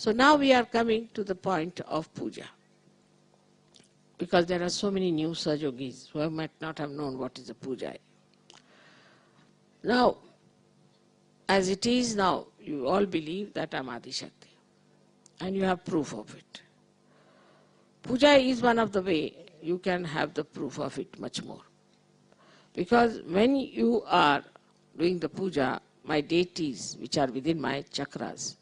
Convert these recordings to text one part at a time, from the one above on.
So now we are coming to the point of puja. Because there are so many new Sahajogis who might not have known what is a puja. Now, as it is now, you all believe that I am Adi Shakti. And you have proof of it. Puja is one of the way you can have the proof of it much more. Because when you are doing the puja, my deities, which are within my chakras,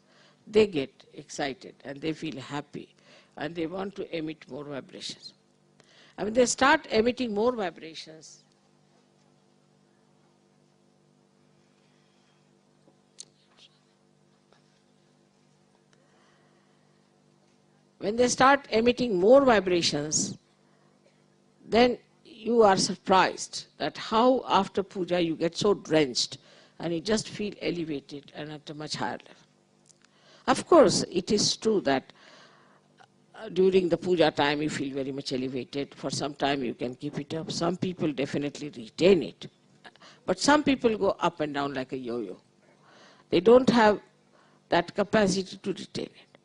they get excited and they feel happy and they want to emit more vibrations. And when they start emitting more vibrations, then you are surprised that how after puja you get so drenched and you just feel elevated and at a much higher level. Of course, it is true that during the puja time you feel very much elevated. For some time you can keep it up. Some people definitely retain it. But some people go up and down like a yo-yo. They don't have that capacity to retain it.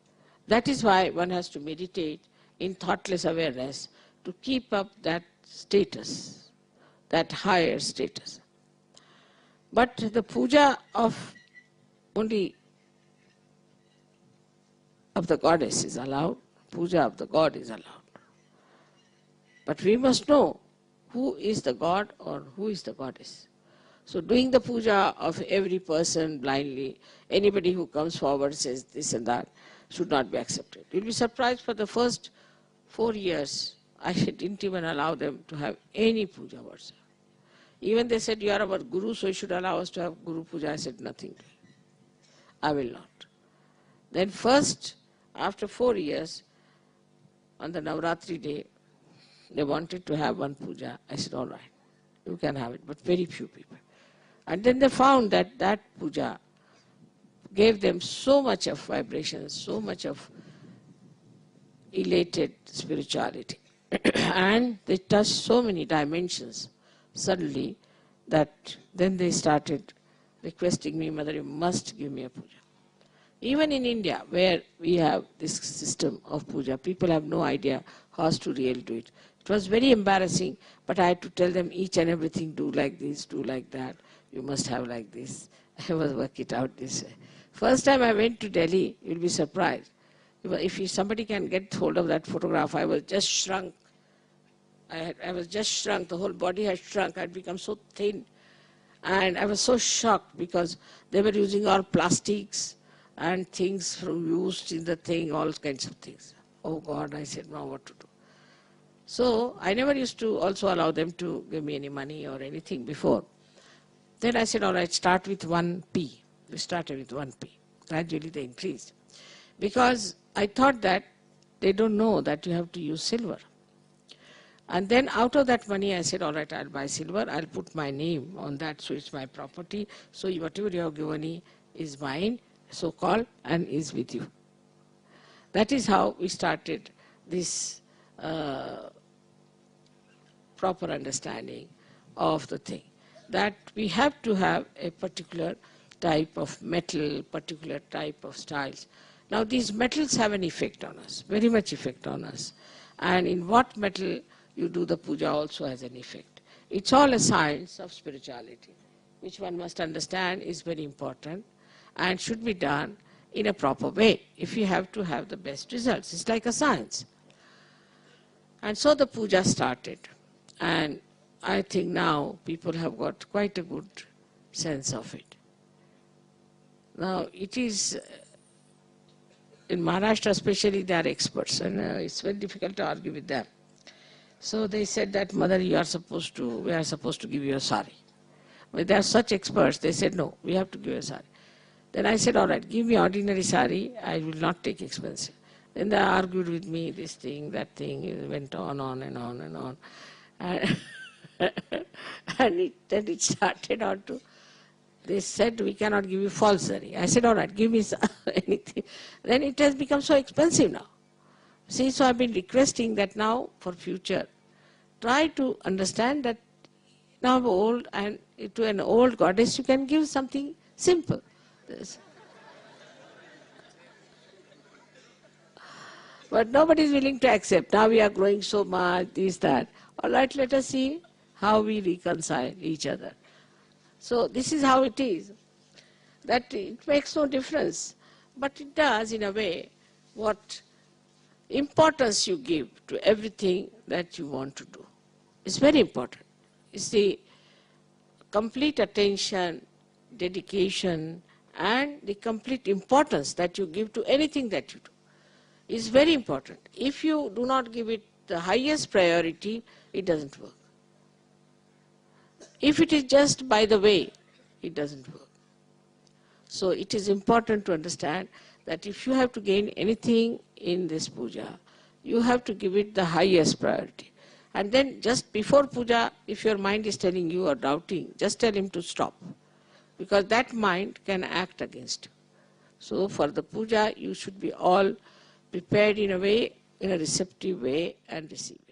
That is why one has to meditate in thoughtless awareness to keep up that status, that higher status. But the puja of only of the goddess is allowed, puja of the god is allowed. But we must know who is the god or who is the goddess. So doing the puja of every person blindly, anybody who comes forward says this and that, should not be accepted. You'll be surprised for the first 4 years, I didn't even allow them to have any puja whatsoever. Even they said, you are our guru, so you should allow us to have guru puja. I said, nothing. I will not. Then first, after 4 years, on the Navratri day, they wanted to have one puja. I said, all right, you can have it, but very few people. And then they found that that puja gave them so much of vibration, so much of elated spirituality. And they touched so many dimensions suddenly that then they started requesting me, Mother, you must give me a puja. Even in India, where we have this system of puja, people have no idea how to really do it. It was very embarrassing, but I had to tell them each and everything, do like this, do like that, you must have like this. I must work it out this way. First time I went to Delhi, you'll be surprised. If somebody can get hold of that photograph, I was just shrunk. I was just shrunk. The whole body had shrunk. I'd become so thin. And I was so shocked because they were using all plastics and things from used in the thing, all kinds of things. Oh God, I said, now what to do? So I never used to also allow them to give me any money or anything before. Then I said, all right, start with 1p. We started with 1p. Gradually they increased. Because I thought that they don't know that you have to use silver. And then out of that money, I said, all right, I'll buy silver. I'll put my name on that, so it's my property. So whatever you have given me is mine, so-called, and is with you. That is how we started this proper understanding of the thing. That we have to have a particular type of metal, particular type of styles. Now these metals have an effect on us, very much effect on us. And in what metal you do the puja also has an effect. It's all a science of spirituality, which one must understand is very important and should be done in a proper way if you have to have the best results. It's like a science. And so the puja started. And I think now people have got quite a good sense of it. Now it is, in Maharashtra especially, they are experts and it's very difficult to argue with them. So they said that, Mother, we are supposed to give you a sari. But they are such experts, they said, no, we have to give you a sari. Then I said, all right, give me ordinary sari, I will not take expensive. Then they argued with me, this thing, that thing, it went on and on and on. And, then it started on to, they said, we cannot give you false sari. I said, all right, give me anything. Then it has become so expensive now. See, so I've been requesting that now for future, try to understand that now I'm old and to an old goddess you can give something simple. But nobody is willing to accept. Now we are growing so much, this, that. All right, let us see how we reconcile each other. So this is how it is. That it makes no difference. But it does, in a way, what importance you give to everything that you want to do. It's very important. It's the complete attention, dedication, and the complete importance that you give to anything that you do is very important. If you do not give it the highest priority, it doesn't work. If it is just by the way, it doesn't work. So it is important to understand that if you have to gain anything in this puja, you have to give it the highest priority. And then just before puja, if your mind is telling you or doubting, just tell him to stop. Because that mind can act against you. So for the puja, you should be all prepared in a way, in a receptive way, and receive.